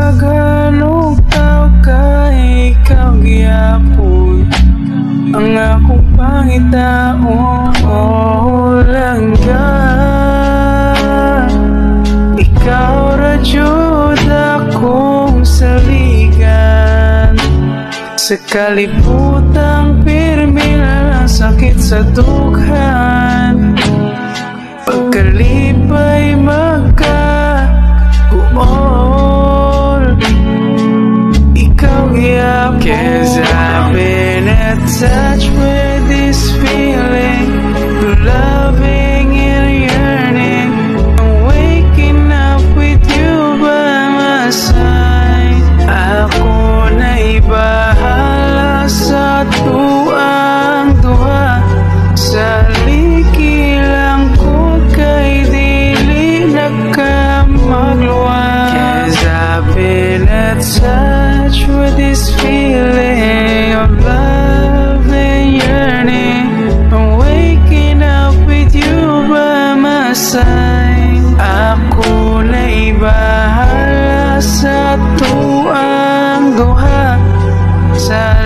daghan tao kay ikaw gyapon ang akong pangitaon langga. Ikaw ra jud akong saligan sa kalibutang pirmi na sakit sa dughan. Pagkalipay magka-uol, ikaw gyapon. 'Cause I've been attached with this feeling, loving and yearning. I'm waking up with you by my side. Ako na'y bahala sa tuang duha, sa likilang ko kay dili nakamagluwa. 'Cause I've been attached with this feeling of love and yearning. I'm waking up with you by my side. Ako na'y bahala sa tuang duha, sa